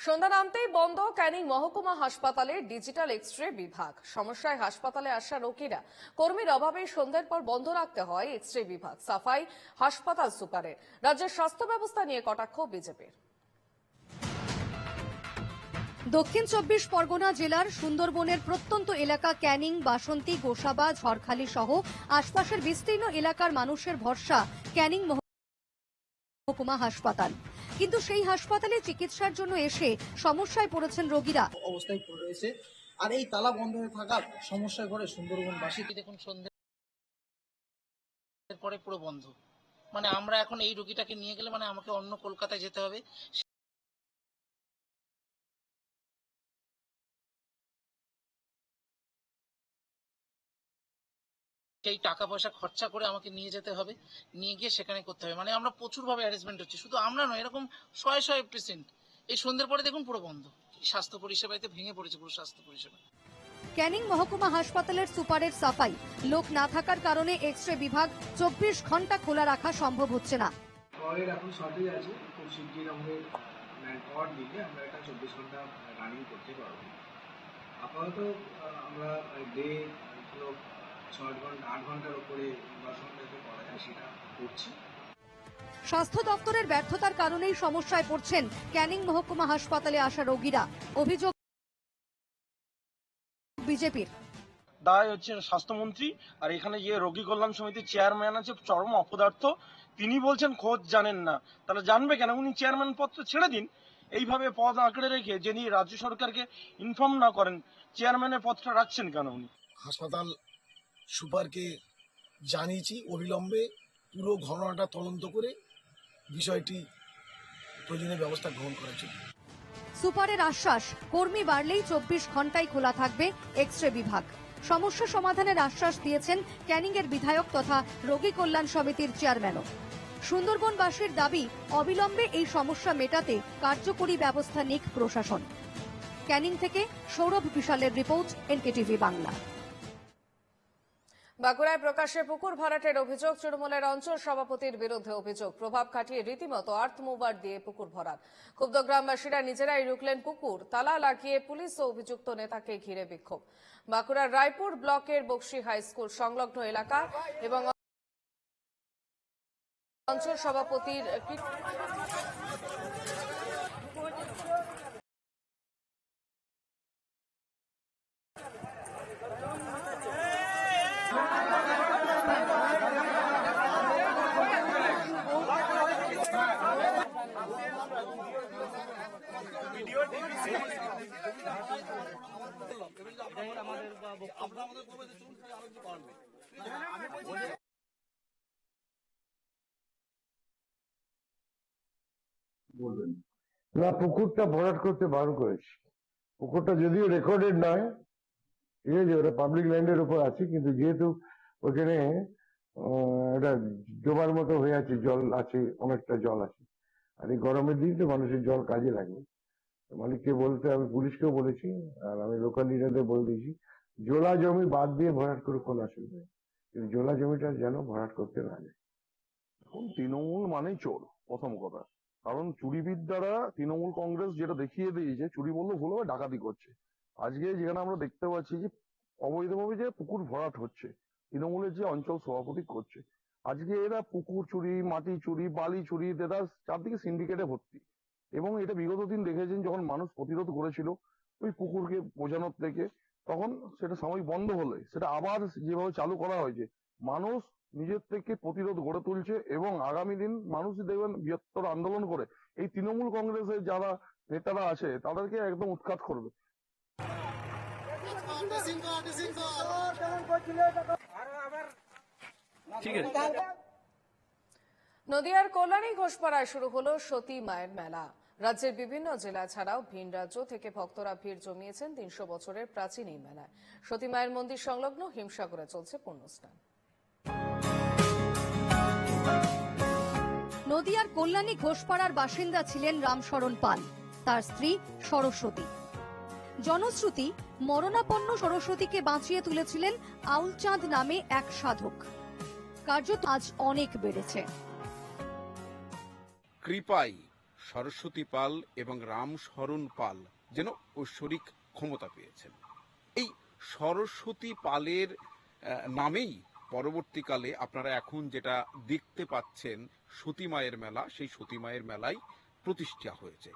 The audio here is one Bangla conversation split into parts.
সন্ধ্যা নামতেই বন্ধ ক্যানিং মহকুমা হাসপাতালের ডিজিটাল এক্স-রে বিভাগ। সমস্যায় হাসপাতালে আসা রোগীরা, কর্মীর অভাবে সন্ধ্যার পর বন্ধ রাখতে হয় এক্স-রে বিভাগ। সাফাই হাসপাতাল সুপারের। রাজ্যের স্বাস্থ্য ব্যবস্থা নিয়ে কটাক্ষ বিজেপির। দক্ষিণ ২৪ পরগনা জেলার সুন্দরবনের প্রত্যন্ত এলাকা ক্যানিং, বাসন্তী, গোসাবা, ঝড়খালি সহ আশপাশের বিস্তীর্ণ এলাকার মানুষের ভরসা ক্যানিং মহকুমা হাসপাতাল। কিন্তু সেই হাসপাতালে চিকিৎসার জন্য এসে সমস্যায় পড়েছেন রোগীরা। অবস্থায় পড়ে রয়েছে আর এই তালা বন্ধ হয়ে থাকার সমস্যায় পড়ে সুন্দরবনবাসী। দেখুন সন্ধ্যের পরে পুরো বন্ধ, মানে আমরা এখন এই রোগীটাকে নিয়ে গেলে মানে আমাকে অন্য কলকাতায় যেতে হবে, সেই টাকা পয়সা খরচা করে আমাকে নিয়ে যেতে হবে, নিয়ে গিয়ে সেখানে করতে হবে। মানে আমরা প্রচুর ভাবে অ্যারেঞ্জমেন্ট হচ্ছে, শুধু আমরা নয়, এরকম শয়ে শয়ে পেশেন্ট এই সন্ধ্যের পরে দেখুন পুরো বন্ধ। স্বাস্থ্য পরিষেবাতে ভেঙে পড়েছে পুরো স্বাস্থ্য পরিষেবা। ক্যানিং মহকুমা হাসপাতালের সুপারের সাফাই, লোক না থাকার কারণে এক্স-রে বিভাগ ২৪ ঘন্টা খোলা রাখা সম্ভব হচ্ছে না। পাওয়ারের এখন শর্টেজ আছে, খুব শিগগির আমাদের ম্যান পাওয়ার দিলে আমরা এটা ২৪ ঘন্টা রানিং করতে পারবো। আপাতত আমরা ডে ৬ ঘন্টা ৮ ঘন্টার উপরে ১০ ঘন্টাতে করা যায় সেটা করছি। স্বাস্থ্য দপ্তরের ব্যর্থতার কারণেই সমস্যায় পড়ছেন ক্যানিং মহকুমা হাসপাতালে আসা রোগীরা। অভিযোগ বিজেপির। দায় হচ্ছে স্বাস্থ্যমন্ত্রী, আর এখানে যে রোগী কল্যাণ সমিতির চেয়ারম্যান আছে চরম অপদার্থ। তিনি বলছেন খোঁজ জানেন না, তাহলে জানবে কেন? উনি চেয়ারম্যান পদটা ছেড়ে দিন। এইভাবে পদ আঁকড়ে রেখে যিনি রাজ্য সরকারকে ইনফর্ম না করেন, চেয়ারম্যানের পদটা রাখছেন কেন উনি? হাসপাতাল সুপারকে জানিয়েছি অবিলম্বে পুরো ঘটনাটা তদন্ত করে বিষয়টি প্রয়োজনীয় ব্যবস্থা গ্রহণ করার জন্য। সুপারের আশ্বাস, কর্মী বাড়লেই ২৪ ঘন্টায় খোলা থাকবে এক্স-রে বিভাগ। সমস্যা সমাধানের আশ্বাস দিয়েছেন ক্যানিং এর বিধায়ক তথা রোগী কল্যাণ সমিতির চেয়ারম্যানও। সুন্দরবনবাসীর দাবি, অবিলম্বে এই সমস্যা মেটাতে কার্যকরী ব্যবস্থা নিক প্রশাসন। ক্যানিং থেকে সৌরভ বিশালের রিপোর্ট, এনকেটিভি বাংলা। বাঁকুড়ায় প্রকাশ্যে পুকুর ভরাটের অভিযোগ। তৃণমূলের অঞ্চল সভাপতির বিরুদ্ধে অভিযোগ, প্রভাব খাটিয়ে রীতিমতো আর্থ মুভার দিয়ে পুকুর ভরাট। ক্ষুব্ধ গ্রামবাসীরা নিজেরাই রুখলেন পুকুর, তালা লাগিয়ে পুলিশ ও অভিযুক্ত নেতাকে ঘিরে বিক্ষোভ। বাঁকুড়ার রায়পুর ব্লকের বক্সি হাই স্কুল সংলগ্ন এলাকা এবং অঞ্চল সভাপতির বলবেন না, পুকুরটা ভরাট করতে বারণ করেছি। পুকুরটা যদিও রেকর্ডেড নয়, ঠিক আছে, ওটা পাবলিক ল্যান্ডের উপর আছে, কিন্তু যেহেতু ওখানে এটা জমার মতো হয়ে আছে, জল আছে, অনেকটা জল আছে, আর এই গরমের দিন তো মানুষের জল কাজে লাগবে। মালিককে বলতে, আমি পুলিশকেও বলেছি আর আমি লোকাল লিডারদের বলে দিয়েছি, জোলা জমি বাদ দিয়ে ভরাট করে কোনো অসুবিধা নেই, কিন্তু জোলা জমিটা যেন ভরাট করতে না যায়। এখন তৃণমূল মানেই চোর, প্রথম কথা। কারণ চুরিবিদ্যারা তৃণমূল কংগ্রেস যেটা দেখিয়ে দিয়েছে, চুরি বললে ভুল হবে, ডাকাতি করছে। আজকে যেখানে আমরা দেখতে পাচ্ছি যে অবৈধভাবে যে পুকুর ভরাট হচ্ছে, তৃণমূলের যে অঞ্চল সভাপতি করছে, আজকে এরা পুকুর চুরি, মাটি চুরি, বালি চুরি, এরা চারদিকে সিন্ডিকেটে ভর্তি। এবং এটা বিগত দিন দেখেছেন, যখন মানুষ প্রতিরোধ করেছিল ওই পুকুরকে বোঝানোর থেকে, তখন সেটা সাময়িক বন্ধ হলে সেটা আবার যেভাবে চালু করা হয়েছে, মানুষ নিজের থেকে প্রতিরোধ গড়ে তুলছে। এবং আগামী দিন মানুষ দেখবেন বৃহত্তর আন্দোলন করে এই তৃণমূল কংগ্রেসের যারা নেতারা আছে তাদেরকে একদম উৎখাত করবে। নদিয়ার কল্যাণী ঘোষপাড়ায় শুরু হলো সতী মায়ের মেলা। রাজ্যের বিভিন্ন জেলা ছাড়াও ভিন রাজ্য থেকে ভক্তরা ভিড় জমিয়েছেন ৩০০ বছরের প্রাচীন এই মেলায়। সতী মায়ের মন্দির সংলগ্ন হিমসাগরে চলছে পুণ্যস্নান। নদিয়ার কল্যাণী ঘোষপাড়ার বাসিন্দা ছিলেন রামশরণ পাল, তার স্ত্রী সরস্বতী। জনশ্রুতি, মরণাপন্ন সরস্বতীকে বাঁচিয়ে তুলেছিলেন আউলচাঁদ নামে এক সাধক। কার্যত আজ অনেক বেড়েছে। কৃপাই সরস্বতী পাল এবং রামশরণ পাল যেন ঐশ্বরিক ক্ষমতা পেয়েছেন। এই সরস্বতী পালের নামেই পরবর্তীকালে আপনারা এখন যেটা দেখতে পাচ্ছেন সতী মায়ের মেলা, সেই সতী মায়ের মেলায় প্রতিষ্ঠা হয়েছে।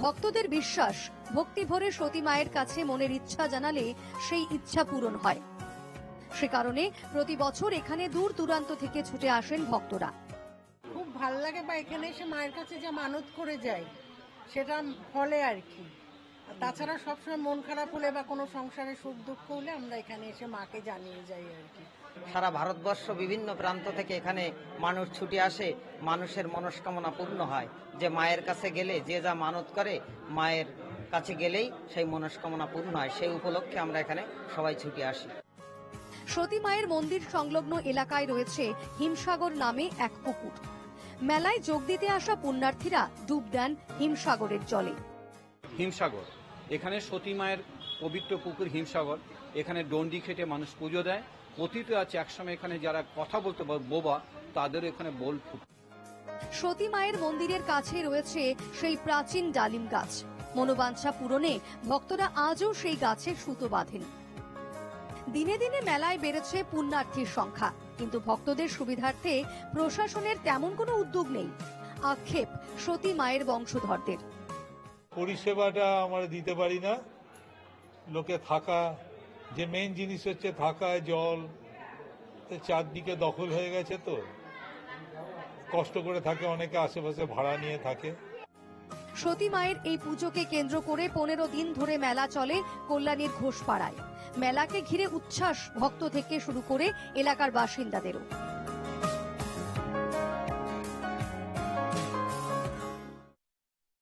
ভক্তদের বিশ্বাস, ভক্তি ভরে সতী মায়ের কাছে মনের ইচ্ছা জানালে সেই ইচ্ছা পূরণ হয়। সে কারণে প্রতি বছর এখানে দূর দূরান্ত থেকে ছুটে আসেন ভক্তরা। খুব ভাল লাগে, বা এখানে এসে মায়ের কাছে যা মানত করে যায় সেটা ফলে আর কি। তাছাড়া সবসময় মন খারাপ হলে বা কোনো সংসারে সুখ দুঃখ হলে আমরা এখানে এসে মাকে জানিয়ে যাই আর কি। সারা ভারতবর্ষ বিভিন্ন প্রান্ত থেকে এখানে মানুষ ছুটে আসে, মানুষের মনস্কামনা পূর্ণ হয়। যে মায়ের কাছে গেলে যে যা মানত করে, মায়ের কাছে গেলেই সেই মনস্কামনা পূর্ণ হয়। সেই উপলক্ষে আমরা এখানে সবাই ছুটে আসি। সতী মায়ের মন্দির সংলগ্ন এলাকায় রয়েছে হিমসাগর নামে এক পুকুর। মেলায় যোগ দিতে আসা পুণ্যার্থীরা ডুব দেন হিমসাগরের জলে। হিমসাগর, এখানে সতী মায়ের পবিত্র পুকুর হিমসাগর। এখানে ডন্ডি খেটে মানুষ পুজো দেয়। কথিত আছে একসময় এখানে যারা কথা বলতে বোবা তাদের এখানে বল ফুট। সতী মায়ের মন্দিরের কাছে রয়েছে সেই প্রাচীন ডালিম গাছ। মনোবাঞ্ছা পূরণে ভক্তরা আজও সেই গাছে সুতো বাঁধেন। দিনে দিনে মেলায় বেড়েছে পুণ্যার্থীর সংখ্যা, কিন্তু ভক্তদের সুবিধার্থে প্রশাসনের তেমন কোনো উদ্যোগ নেই। আক্ষেপ সতী মায়ের বংশধরদের। পরিষেবাটা আমরা দিতে পারি না। লোকে থাকা, যে মেইন জিনিস হচ্ছে থাকা, জল, চারদিকে দখল হয়ে গেছে, তো কষ্ট করে থাকে অনেকে, আশেপাশে ভাড়া নিয়ে থাকে। সতী মায়ের এই পুজোকে কেন্দ্র করে 15 দিন ধরে মেলা চলে কল্যাণীর ঘোষপাড়ায়। মেলাকে ঘিরে উচ্ছ্বাস ভক্ত থেকে শুরু করে এলাকার বাসিন্দাদেরও।